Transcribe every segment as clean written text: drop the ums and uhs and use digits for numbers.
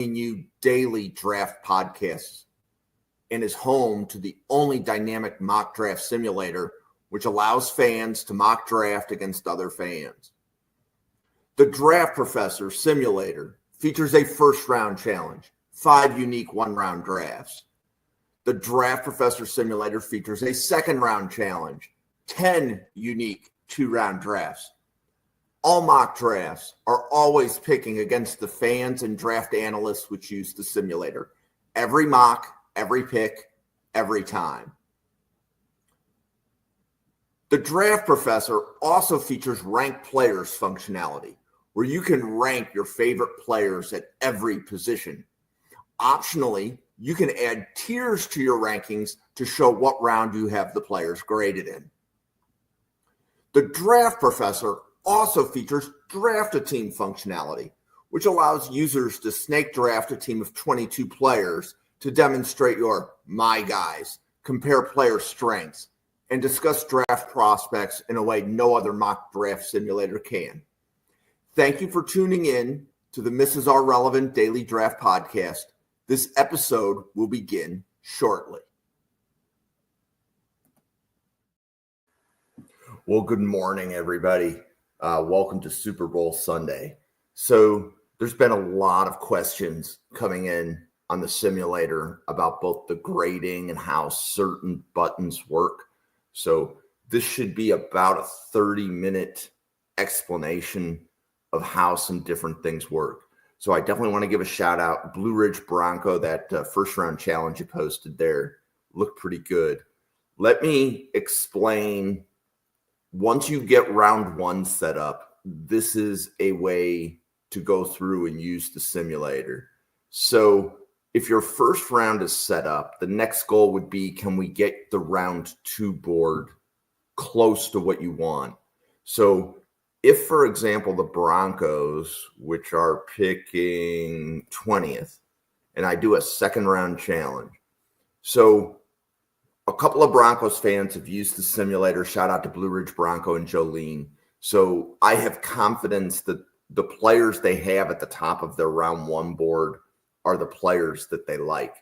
you daily draft podcasts and is home to the only dynamic mock draft simulator, which allows fans to mock draft against other fans. The Draft Professor Simulator features a first-round challenge, 5 unique one-round drafts. The Draft Professor Simulator features a second-round challenge, 10 unique 2-round drafts. All mock drafts are always picking against the fans and draft analysts which use the simulator. Every mock, every pick, every time. The Draft Professor also features ranked players functionality, where you can rank your favorite players at every position. Optionally, you can add tiers to your rankings to show what round you have the players graded in. The Draft Professor also features Draft a Team functionality, which allows users to snake draft a team of 22 players to demonstrate your my guys, compare player strengths, and discuss draft prospects in a way no other mock draft simulator can. Thank you for tuning in to the Mrs. R Relevant Daily Draft Podcast. This episode will begin shortly. Well, good morning, everybody. Welcome to Super Bowl Sunday. So there's been a lot of questions coming in on the simulator about both the grading and how certain buttons work. So this should be about a 30-minute explanation of how some different things work. So I definitely want to give a shout out. Blue Ridge Bronco, that first round challenge you posted there looked pretty good. Let me explain. Once you get round one set up, this is a way to go through and use the simulator. So if your first round is set up, the next goal would be, can we get the round 2 board close to what you want? So if, for example, the Broncos, which are picking 20th, and I do a second round challenge. So a couple of Broncos fans have used the simulator. Shout out to Blue Ridge Bronco and Jolene. So I have confidence that the players they have at the top of their round 1 board are the players that they like.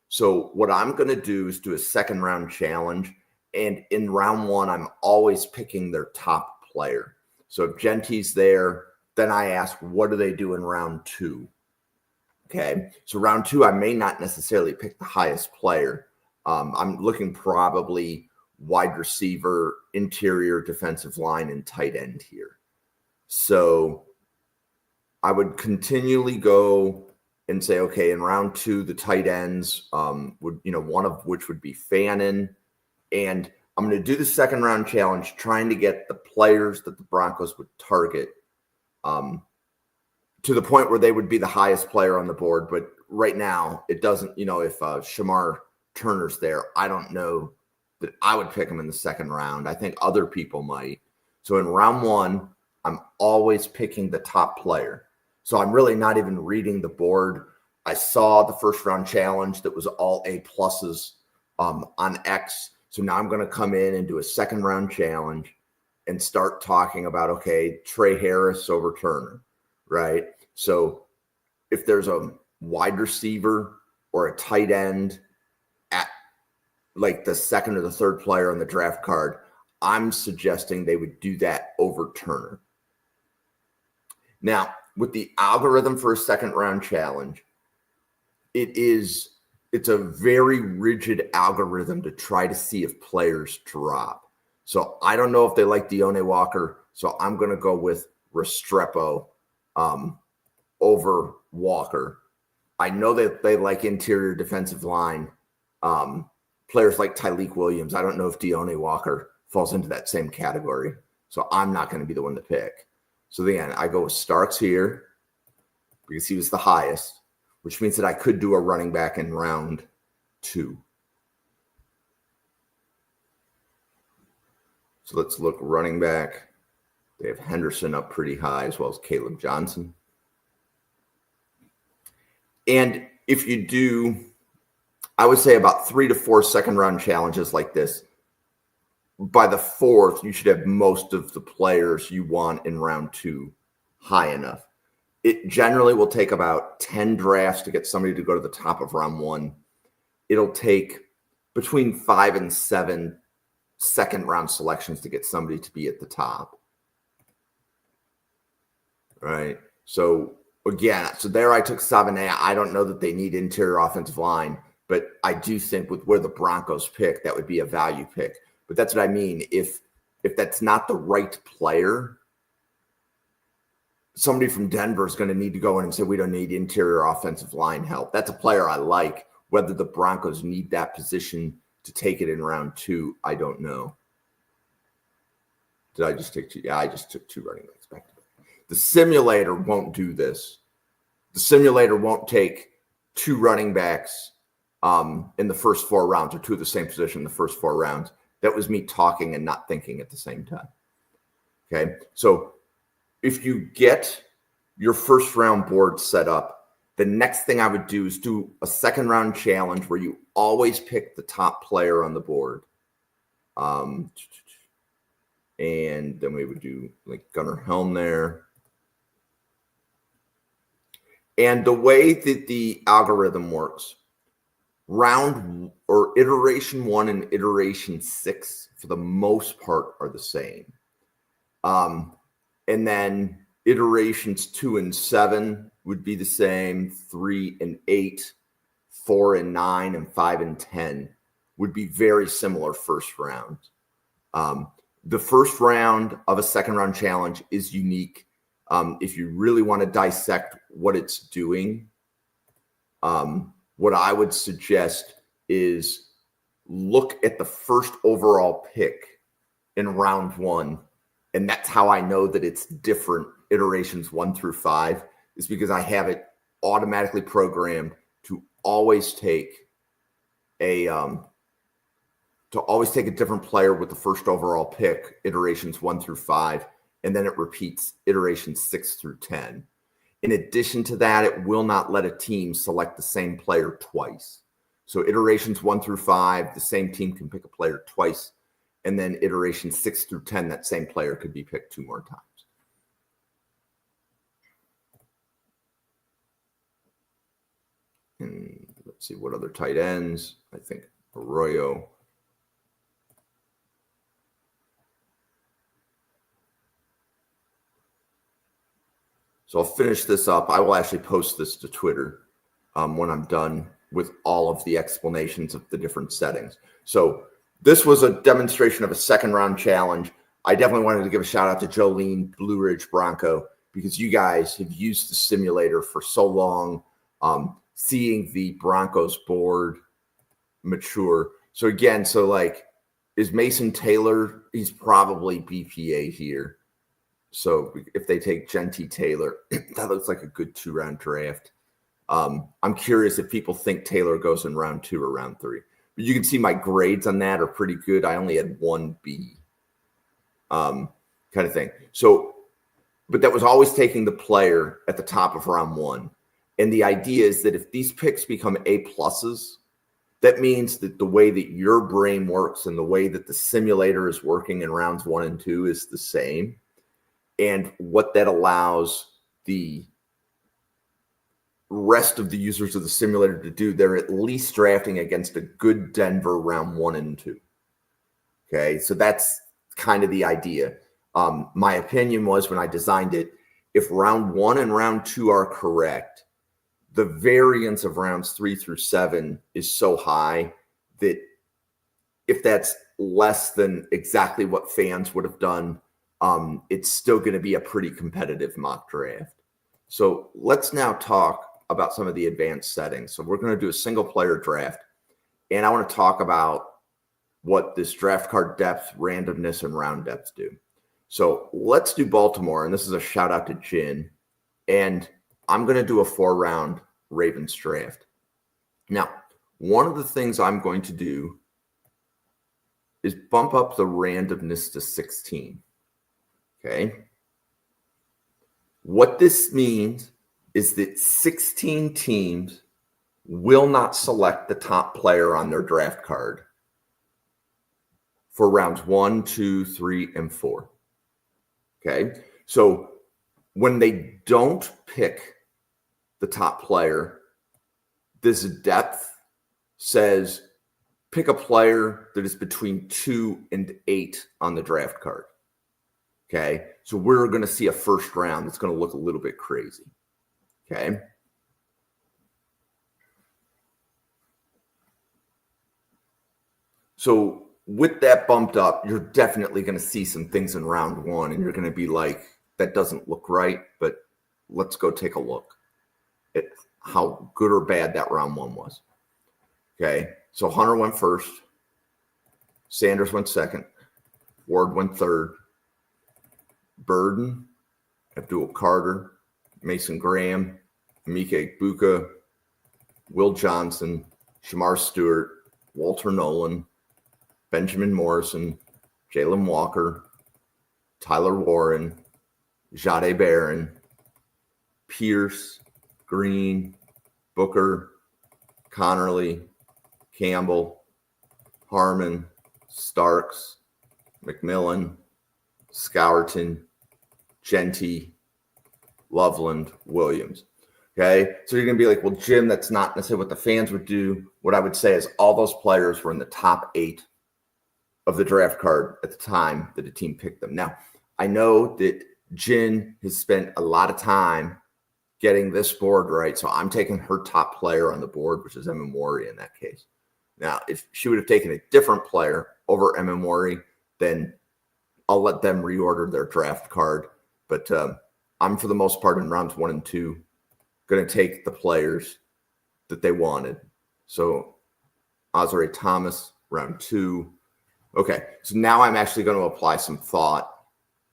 So what I'm going to do is do a second round challenge. And in round 1, I'm always picking their top player. So if Genty's there, then I ask, what do they do in round 2? Okay. So round 2, I may not necessarily pick the highest player. I'm looking probably wide receiver, interior defensive line, and tight end here. So I would continually go and say, okay, in round 2, the tight ends would, one of which would be Fannin. And I'm going to do the second round challenge, trying to get the players that the Broncos would target to the point where they would be the highest player on the board. But right now, it doesn't, if Shamar Turner's there, I don't know that I would pick him in the second round. I think other people might. So in round 1, I'm always picking the top player. So I'm really not even reading the board. I saw the first round challenge that was all A pluses on X. So now I'm going to come in and do a second round challenge and start talking about, okay, Trey Harris over Turner, right? So if there's a wide receiver or a tight end at like the second or the third player on the draft card, I'm suggesting they would do that over Turner. Now, with the algorithm for a second round challenge, it's a very rigid algorithm to try to see if players drop. So I don't know if they like Deone Walker, so I'm going to go with Restrepo over Walker. I know that they like interior defensive line. Players like Tyleik Williams. I don't know if Deone Walker falls into that same category, so I'm not going to be the one to pick. So then I go with Starks here because he was the highest, which means that I could do a running back in round 2. So let's look running back. They have Henderson up pretty high, as well as Caleb Johnson. And if you do, I would say about 3 to 4 second round challenges like this, by the 4th, you should have most of the players you want in round 2 high enough. It generally will take about 10 drafts to get somebody to go to the top of round one. It'll take between 5 and 7 second round selections to get somebody to be at the top. Right. So again, there I took Savaiinaea. I don't know that they need interior offensive line, but I do think with where the Broncos pick, that would be a value pick. But that's what I mean. If that's not the right player, somebody from Denver is going to need to go in and say, we don't need interior offensive line help. That's a player I like. Whether the Broncos need that position to take it in round 2, I don't know. Did I just take 2? Yeah, I just took 2 running backs back to back. The simulator won't do this. The simulator won't take 2 running backs in the first 4 rounds, or 2 of the same position in the first 4 rounds. That was me talking and not thinking at the same time. Okay, so if you get your first round board set up, the next thing I would do is do a second round challenge where you always pick the top player on the board. And then we would do like Gunnar Helm there. And the way that the algorithm works, round or iteration 1 and iteration 6 for the most part are the same. And then iterations 2 and 7 would be the same. 3 and 8, 4 and 9, and 5 and 10 would be very similar first round. The first round of a second round challenge is unique. If you really want to dissect what it's doing, what I would suggest is look at the first overall pick in round 1. And that's how I know that it's different iterations 1 through 5, is because I have it automatically programmed to always take a different player with the first overall pick, iterations 1 through 5, and then it repeats iterations 6 through 10. In addition to that, it will not let a team select the same player twice. So iterations 1 through 5, the same team can pick a player twice. And then iteration 6 through 10, that same player could be picked 2 more times. And let's see what other tight ends. I think Arroyo. So I'll finish this up. I will actually post this to Twitter when I'm done with all of the explanations of the different settings. So this was a demonstration of a second round challenge. I definitely wanted to give a shout out to Jolene Blue Ridge Bronco, because you guys have used the simulator for so long, seeing the Broncos board mature. So again, is Mason Taylor? He's probably BPA here. So if they take Genty Taylor, that looks like a good 2-round draft. I'm curious if people think Taylor goes in round 2 or round 3. But you can see my grades on that are pretty good. I only had 1 B kind of thing. So, but that was always taking the player at the top of round 1. And the idea is that if these picks become A pluses, that means that the way that your brain works and the way that the simulator is working in rounds 1 and 2 is the same. And what that allows the rest of the users of the simulator to do, they're at least drafting against a good Denver round 1 and 2. Okay, so that's kind of the idea. My opinion was, when I designed it, if round 1 and round 2 are correct, the variance of rounds 3 through 7 is so high that if that's less than exactly what fans would have done, it's still going to be a pretty competitive mock draft. So let's now talk about some of the advanced settings. So we're going to do a single player draft, and I want to talk about what this draft card depth, randomness, and round depth do. So let's do Baltimore, and this is a shout out to Jin, and I'm going to do a 4-round Ravens draft. Now, one of the things I'm going to do is bump up the randomness to 16. Okay. What this means is that 16 teams will not select the top player on their draft card for rounds 1, 2, 3, and 4. Okay. So when they don't pick the top player, this depth says pick a player that is between 2 and 8 on the draft card. Okay, so we're going to see a first round that's going to look a little bit crazy. Okay. So with that bumped up, you're definitely going to see some things in round 1, and you're going to be like, that doesn't look right, but let's go take a look at how good or bad that round 1 was. Okay, so Hunter went first, Sanders went second, Ward went third, Burden, Abdul Carter, Mason Graham, Emeka Egbuka, Will Johnson, Shamar Stewart, Walter Nolan, Benjamin Morrison, Jalen Walker, Tyler Warren, Jahdae Barron, Pierce, Green, Booker, Connerly, Campbell, Harmon, Starks, McMillan, Scourton, Genty, Loveland, Williams. Okay, so you're going to be like, well, Jim, that's not necessarily what the fans would do. What I would say is all those players were in the top 8 of the draft card at the time that the team picked them. Now, I know that Jen has spent a lot of time getting this board right, so I'm taking her top player on the board, which is Emma in that case. Now, if she would have taken a different player over Emma, then I'll let them reorder their draft card. But I'm, for the most part, in rounds 1 and 2, going to take the players that they wanted. So Azare Thomas, round 2. Okay, so now I'm actually going to apply some thought.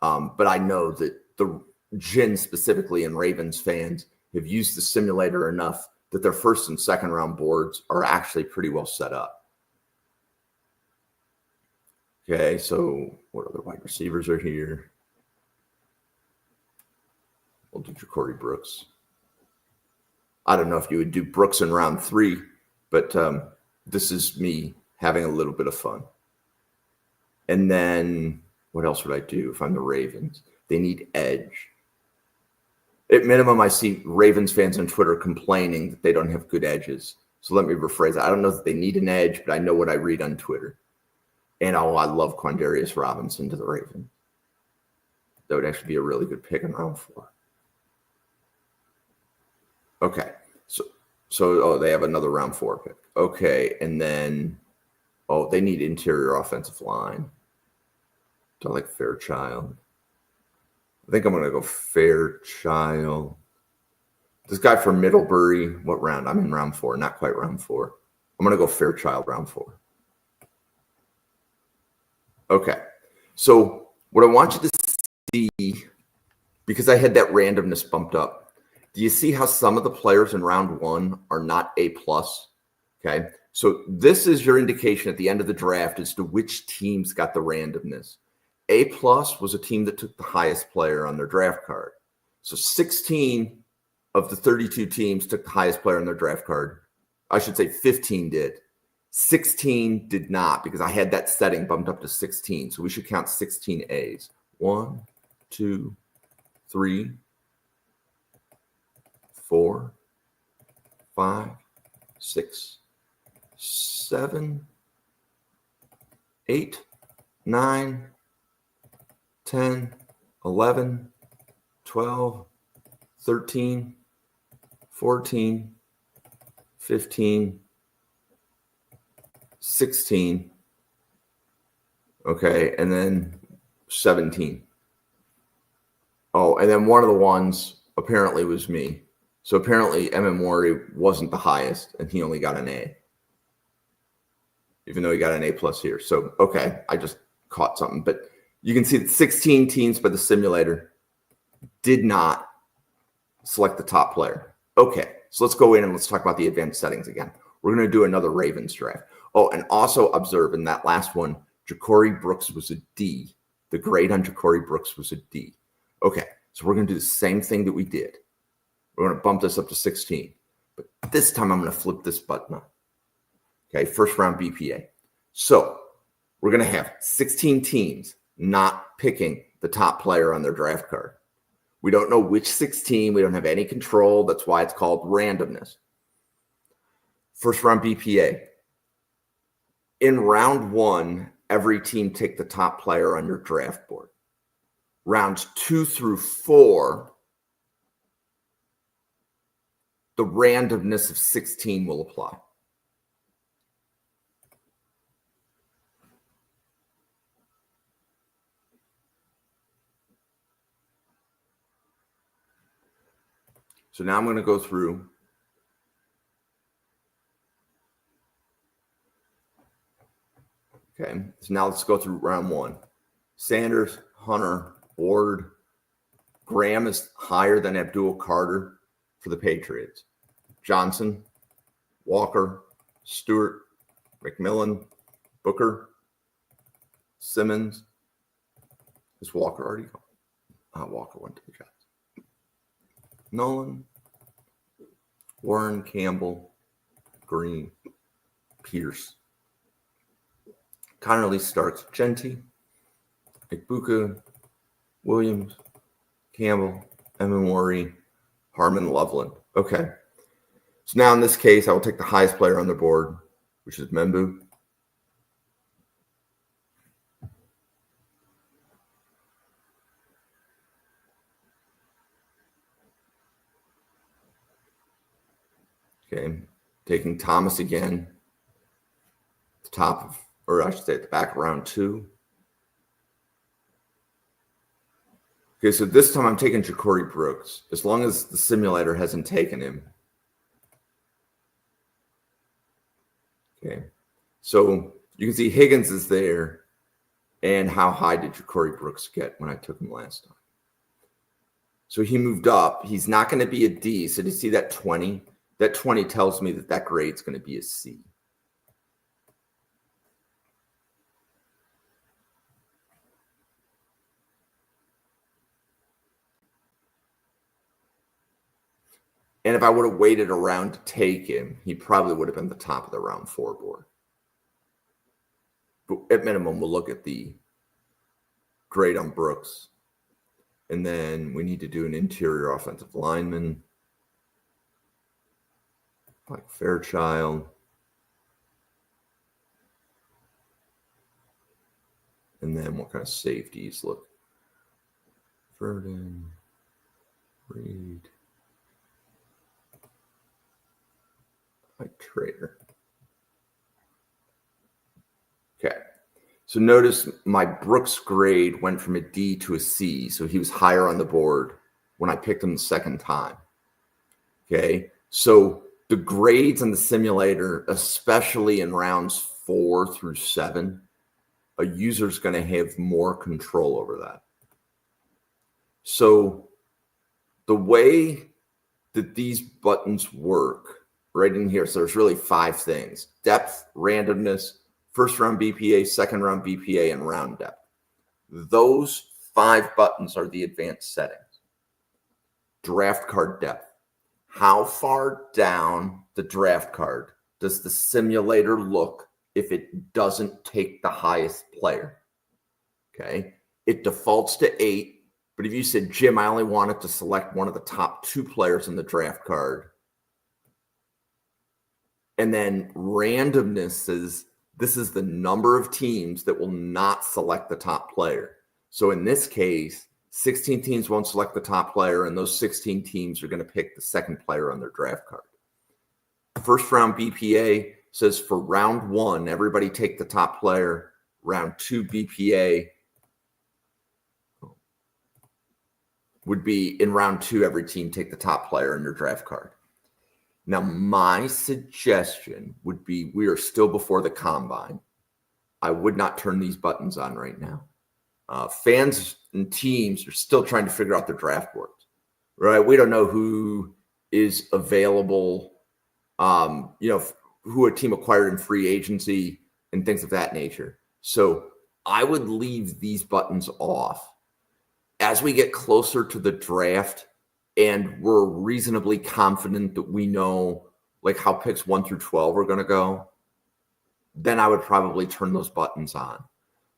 But I know that the Jin specifically and Ravens fans have used the simulator enough that their first and second round boards are actually pretty well set up. Okay, so what other wide receivers are here? We'll do Ja'Cory Brooks. I don't know if you would do Brooks in round 3, but this is me having a little bit of fun. And then what else would I do if I'm the Ravens? They need edge. At minimum, I see Ravens fans on Twitter complaining that they don't have good edges. So let me rephrase that. I don't know that they need an edge, but I know what I read on Twitter. And I love Quandarius Robinson to the Ravens. That would actually be a really good pick in round 4. Okay. So they have another round 4 pick. Okay. And then, they need interior offensive line. Do I like Fairchild? I think I'm going to go Fairchild. This guy from Middlebury, what round? I'm in round 4, not quite round 4. I'm going to go Fairchild round 4. Okay. So what I want you to see, because I had that randomness bumped up, do you see how some of the players in round 1 are not A+? Okay. So this is your indication at the end of the draft as to which teams got the randomness. A+ was a team that took the highest player on their draft card. So 16 of the 32 teams took the highest player on their draft card. I should say 15 did. 16 did not, because I had that setting bumped up to 16. So we should count 16 A's. 1, 2, 3, 4, 5, 6, 7, 8, 9, 10, 11, 12, 13, 14, 15, 16. Okay, and then 17. And then one of the ones apparently was me. So apparently Emma wasn't the highest, and he only got an A, even though he got an A+ here. So, okay, I just caught something. But you can see that 16 teams by the simulator did not select the top player. Okay, so let's go in and let's talk about the advanced settings again. We're going to do another Ravens draft. And also observe in that last one, Ja'Cory Brooks was a D. The grade on Ja'Cory Brooks was a D. Okay, so we're going to do the same thing that we did. We're going to bump this up to 16. But this time I'm going to flip this button up. Okay, first round BPA. So we're going to have 16 teams not picking the top player on their draft card, We don't know which 16. We don't have any control. That's why it's called randomness. First round BPA. In round 1, every team take the top player on your draft board. Rounds 2 through 4, the randomness of 16 will apply. So now I'm going to go through. Okay, so now let's go through round 1. Sanders, Hunter, Ward. Graham is higher than Abdul Carter for the Patriots. Johnson, Walker, Stewart, McMillan, Booker, Simmons. Is Walker already gone? Walker went to the Jets. Nolan, Warren, Campbell, Green, Pierce. Connerly starts. Genty, Ikbuka, Williams, Campbell, Emenwari, Harmon, Loveland. Okay. So now in this case, I will take the highest player on the board, which is Membu. Okay. Taking Thomas again. The top of, or I should say at the back of round 2. Okay, so this time I'm taking Ja'Cory Brooks, as long as the simulator hasn't taken him. Okay, so you can see Higgins is there, and how high did Ja'Cory Brooks get when I took him last time? So he moved up. He's not going to be a D. So do you see that 20? That 20 tells me that grade's going to be a C. And if I would have waited around to take him, he probably would have been the top of the round 4 board. But at minimum, we'll look at the grade on Brooks. And then we need to do an interior offensive lineman, like Fairchild. And then what kind of safeties look? Verdon, Reed, like Trader. Okay. So notice my Brooks grade went from a D to a C. So he was higher on the board when I picked him the second time. Okay. So the grades on the simulator, especially in rounds 4 through 7, a user's going to have more control over that. So the way that these buttons work right in here, so there's really 5 things: depth, randomness, first round BPA, second round BPA, and round depth. Those 5 buttons are the advanced settings. Draft card depth. How far down the draft card does the simulator look if it doesn't take the highest player? Okay. It defaults to 8. But if you said, Jim, I only wanted to select one of the top 2 players in the draft card, and then randomness says this is the number of teams that will not select the top player. So in this case, 16 teams won't select the top player, and those 16 teams are going to pick the second player on their draft card. First round BPA says for round 1, everybody take the top player. Round 2 BPA would be in round 2, every team take the top player in your draft card. Now, my suggestion would be, we are still before the combine. I would not turn these buttons on right now. Fans and teams are still trying to figure out their draft boards, right? We don't know who is available, who a team acquired in free agency and things of that nature. So I would leave these buttons off. As we get closer to the draft and we're reasonably confident that we know like how picks 1 through 12 are going to go, then I would probably turn those buttons on.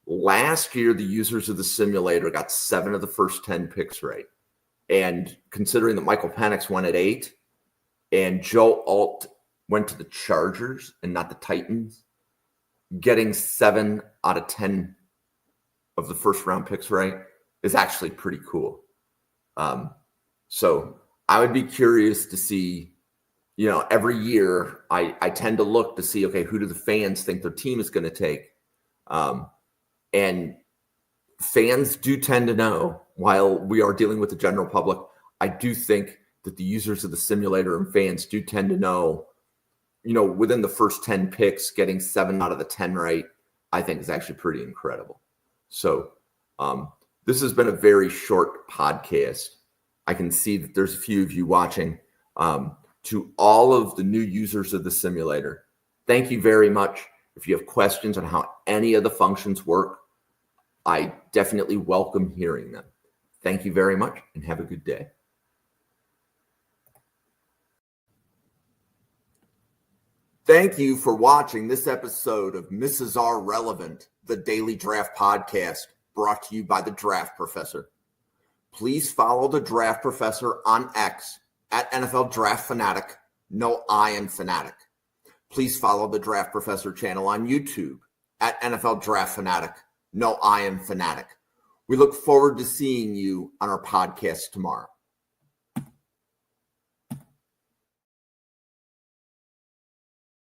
Last year, the users of the simulator got 7 of the first 10 picks right. And considering that Michael Penix went at 8 and Joe Alt went to the Chargers and not the Titans, getting 7 out of 10 of the first round picks right is actually pretty cool. So I would be curious to see, every year I tend to look to see, okay, who do the fans think their team is going to take? And fans do tend to know, while we are dealing with the general public, I do think that the users of the simulator and fans do tend to know, within the first 10 picks, getting 7 out of the 10 right, I think is actually pretty incredible. So this has been a very short podcast. I can see that there's a few of you watching. To all of the new users of the simulator, thank you very much. If you have questions on how any of the functions work, I definitely welcome hearing them. Thank you very much and have a good day. Thank you for watching this episode of Mrs. R Relevant, the Daily Draft Podcast, brought to you by the Draft Professor. Please follow the Draft Professor on X at NFL Draft Fanatic. No, I am Fanatic. Please follow the Draft Professor channel on YouTube at NFL Draft Fanatic. No, I am Fanatic. We look forward to seeing you on our podcast tomorrow.